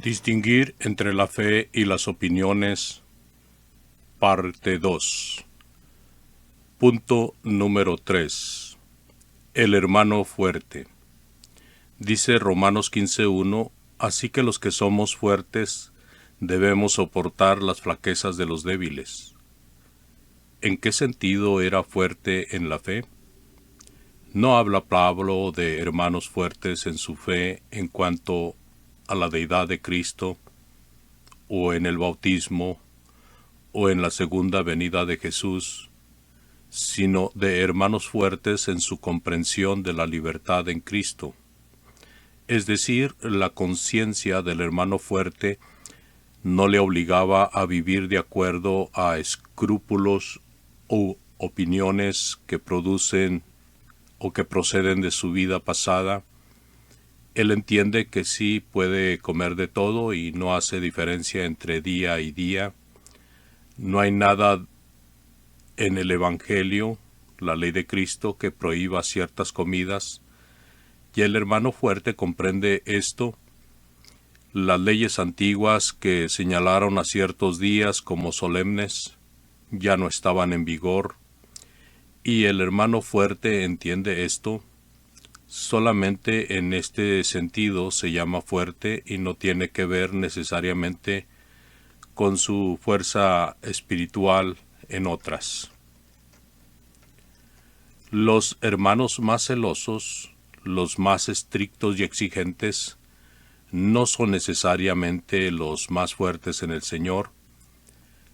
Distinguir entre la fe y las opiniones, parte 2. Punto número 3. El hermano fuerte. Dice Romanos 15:1, así que los que somos fuertes debemos soportar las flaquezas de los débiles. ¿En qué sentido era fuerte en la fe? No habla Pablo de hermanos fuertes en su fe en cuanto a la deidad de Cristo, o en el bautismo, o en la segunda venida de Jesús, sino de hermanos fuertes en su comprensión de la libertad en Cristo. Es decir, la conciencia del hermano fuerte no le obligaba a vivir de acuerdo a escrúpulos o opiniones que producen o que proceden de su vida pasada. Él entiende que sí puede comer de todo y no hace diferencia entre día y día. No hay nada en el Evangelio, la ley de Cristo, que prohíba ciertas comidas. Y el hermano fuerte comprende esto. Las leyes antiguas que señalaron a ciertos días como solemnes ya no estaban en vigor. Y el hermano fuerte entiende esto. Solamente en este sentido se llama fuerte y no tiene que ver necesariamente con su fuerza espiritual en otras. Los hermanos más celosos, los más estrictos y exigentes, no son necesariamente los más fuertes en el Señor.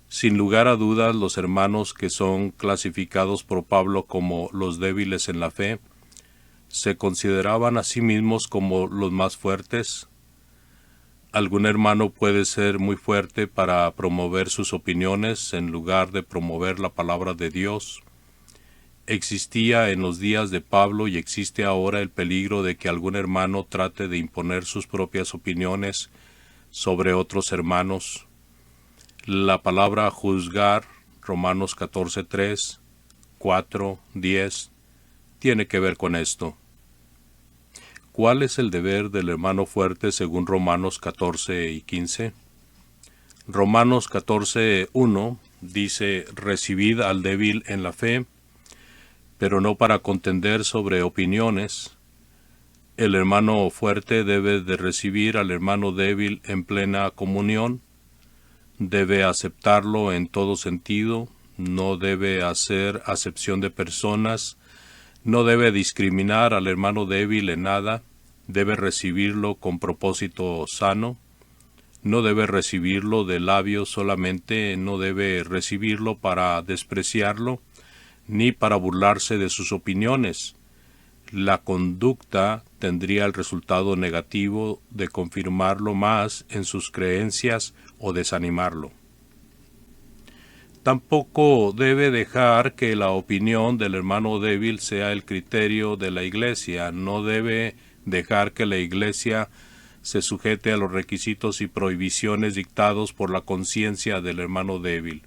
Sin lugar a dudas, los hermanos que son clasificados por Pablo como los débiles en la fe, se consideraban a sí mismos como los más fuertes. Algún hermano puede ser muy fuerte para promover sus opiniones en lugar de promover la palabra de Dios. Existía en los días de Pablo y existe ahora el peligro de que algún hermano trate de imponer sus propias opiniones sobre otros hermanos. La palabra juzgar, Romanos 14:3, 4, 10, tiene que ver con esto. ¿Cuál es el deber del hermano fuerte según Romanos 14 y 15? Romanos 14:1 dice, recibid al débil en la fe, pero no para contender sobre opiniones. El hermano fuerte debe de recibir al hermano débil en plena comunión, debe aceptarlo en todo sentido, no debe hacer acepción de personas, no debe discriminar al hermano débil en nada, debe recibirlo con propósito sano, no debe recibirlo de labios solamente, no debe recibirlo para despreciarlo, ni para burlarse de sus opiniones. La conducta tendría el resultado negativo de confirmarlo más en sus creencias o desanimarlo. Tampoco debe dejar que la opinión del hermano débil sea el criterio de la Iglesia. No debe dejar que la Iglesia se sujete a los requisitos y prohibiciones dictados por la conciencia del hermano débil.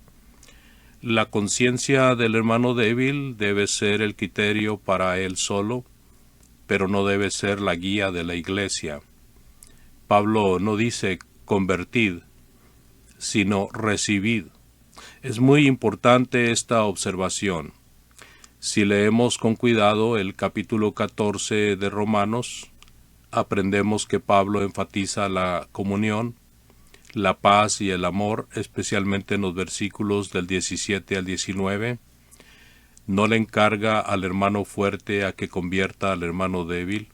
La conciencia del hermano débil debe ser el criterio para él solo, pero no debe ser la guía de la Iglesia. Pablo no dice convertid, sino recibid. Es muy importante esta observación. Si leemos con cuidado el capítulo 14 de Romanos, aprendemos que Pablo enfatiza la comunión, la paz y el amor, especialmente en los versículos del 17 al 19. No le encarga al hermano fuerte a que convierta al hermano débil.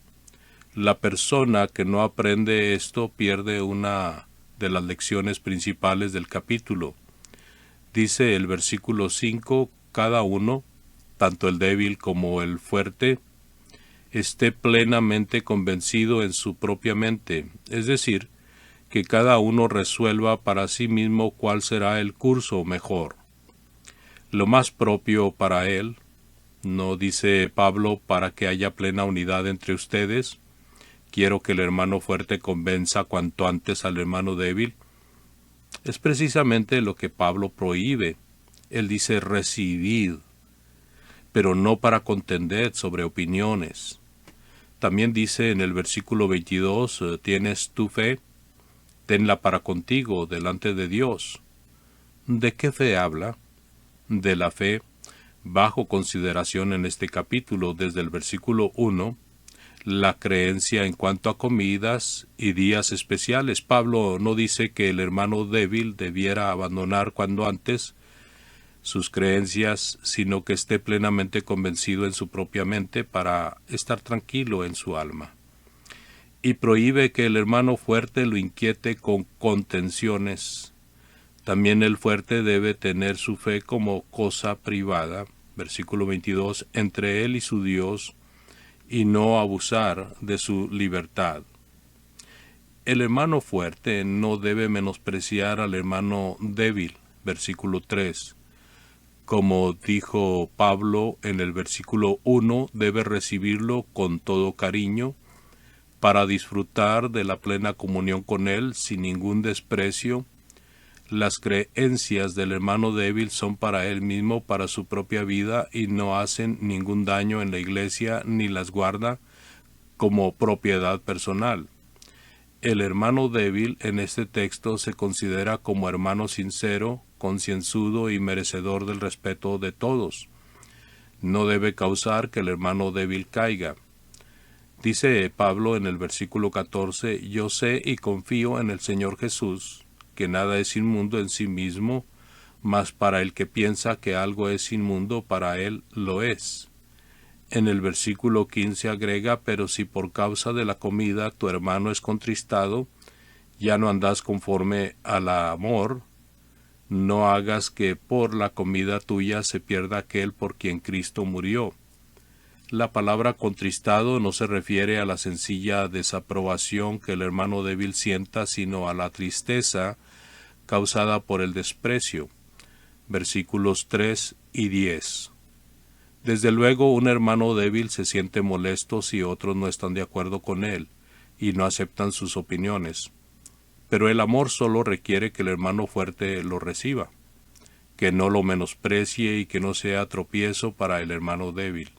La persona que no aprende esto pierde una de las lecciones principales del capítulo. Dice el versículo 5, cada uno, tanto el débil como el fuerte, esté plenamente convencido en su propia mente, es decir, que cada uno resuelva para sí mismo cuál será el curso mejor, lo más propio para él. No dice Pablo para que haya plena unidad entre ustedes. Quiero que el hermano fuerte convenza cuanto antes al hermano débil. Es precisamente lo que Pablo prohíbe. Él dice recibid, pero no para contender sobre opiniones. También dice en el versículo 22, ¿tienes tu fe? tenla para contigo delante de Dios. ¿De qué fe habla? De la fe, bajo consideración en este capítulo, desde el versículo 1, la creencia en cuanto a comidas y días especiales. Pablo no dice que el hermano débil debiera abandonar cuando antes sus creencias, sino que esté plenamente convencido en su propia mente para estar tranquilo en su alma. Y prohíbe que el hermano fuerte lo inquiete con contenciones. También el fuerte debe tener su fe como cosa privada, versículo 22, entre él y su Dios, y no abusar de su libertad. El hermano fuerte no debe menospreciar al hermano débil, versículo 3. Como dijo Pablo en el versículo 1, debe recibirlo con todo cariño, para disfrutar de la plena comunión con él sin ningún desprecio. Las creencias del hermano débil son para él mismo, para su propia vida, y no hacen ningún daño en la iglesia ni las guarda como propiedad personal. El hermano débil en este texto se considera como hermano sincero, concienzudo y merecedor del respeto de todos. No debe causar que el hermano débil caiga. Dice Pablo en el versículo 14, yo sé y confío en el Señor Jesús, que nada es inmundo en sí mismo, mas para el que piensa que algo es inmundo, para él lo es. En el versículo 15 agrega, pero si por causa de la comida tu hermano es contristado, ya no andas conforme al amor, no hagas que por la comida tuya se pierda aquel por quien Cristo murió. La palabra contristado no se refiere a la sencilla desaprobación que el hermano débil sienta, sino a la tristeza causada por el desprecio. Versículos 3 y 10. Desde luego, un hermano débil se siente molesto si otros no están de acuerdo con él y no aceptan sus opiniones. Pero el amor solo requiere que el hermano fuerte lo reciba, que no lo menosprecie y que no sea tropiezo para el hermano débil.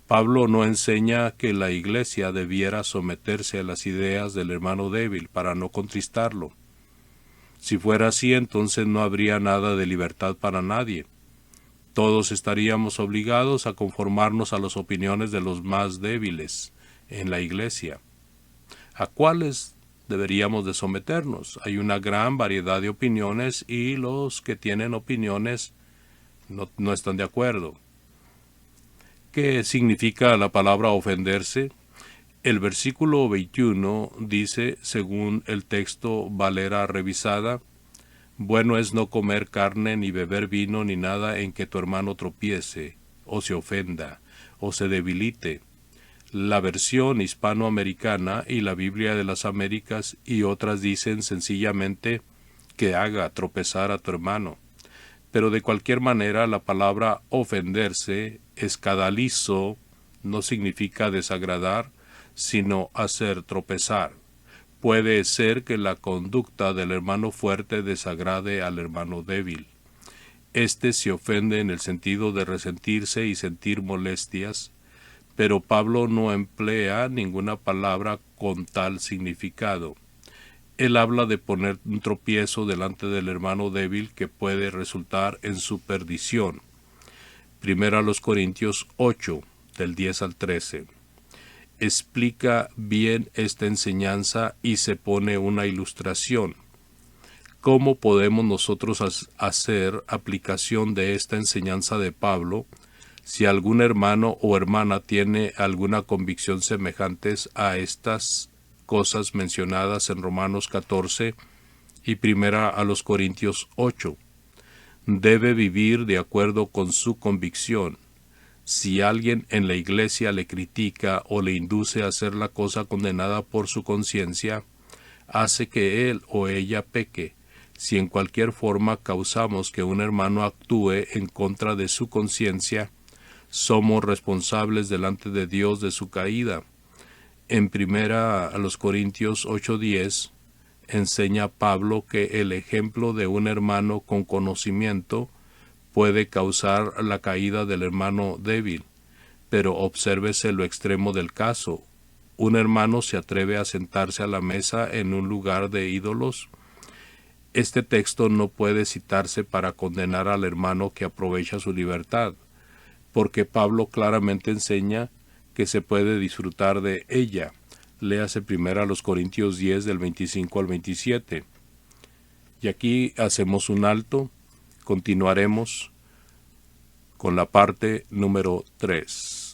Pablo no enseña que la iglesia debiera someterse a las ideas del hermano débil para no contristarlo. Si fuera así, entonces no habría nada de libertad para nadie. Todos estaríamos obligados a conformarnos a las opiniones de los más débiles en la iglesia. ¿A cuáles deberíamos de someternos? Hay una gran variedad de opiniones y los que tienen opiniones no están de acuerdo. ¿Qué significa la palabra ofenderse? El versículo 21 dice, según el texto Valera revisada, bueno es no comer carne, ni beber vino, ni nada en que tu hermano tropiece, o se ofenda, o se debilite. La versión hispanoamericana y la Biblia de las Américas y otras dicen sencillamente que haga tropezar a tu hermano. Pero de cualquier manera la palabra ofenderse, escandalizo, no significa desagradar, sino hacer tropezar. Puede ser que la conducta del hermano fuerte desagrade al hermano débil. Este se ofende en el sentido de resentirse y sentir molestias, pero Pablo no emplea ninguna palabra con tal significado. Él habla de poner un tropiezo delante del hermano débil que puede resultar en su perdición. Primero a los Corintios 8, del 10 al 13. Explica bien esta enseñanza y se pone una ilustración. ¿Cómo podemos nosotros hacer aplicación de esta enseñanza de Pablo si algún hermano o hermana tiene alguna convicción semejantes a estas cosas mencionadas en Romanos 14 y primera a los Corintios 8? Debe vivir de acuerdo con su convicción. Si alguien en la iglesia le critica o le induce a hacer la cosa condenada por su conciencia, hace que él o ella peque. Si en cualquier forma causamos que un hermano actúe en contra de su conciencia, somos responsables delante de Dios de su caída. En primera a los Corintios 8:10 enseña Pablo que el ejemplo de un hermano con conocimiento puede causar la caída del hermano débil, pero obsérvese lo extremo del caso. un hermano se atreve a sentarse a la mesa en un lugar de ídolos, este texto no puede citarse para condenar al hermano que aprovecha su libertad, porque Pablo claramente enseña que se puede disfrutar de ella. Léase primero a los Corintios 10 del 25 al 27. Y aquí hacemos un alto, continuaremos con la parte número 3.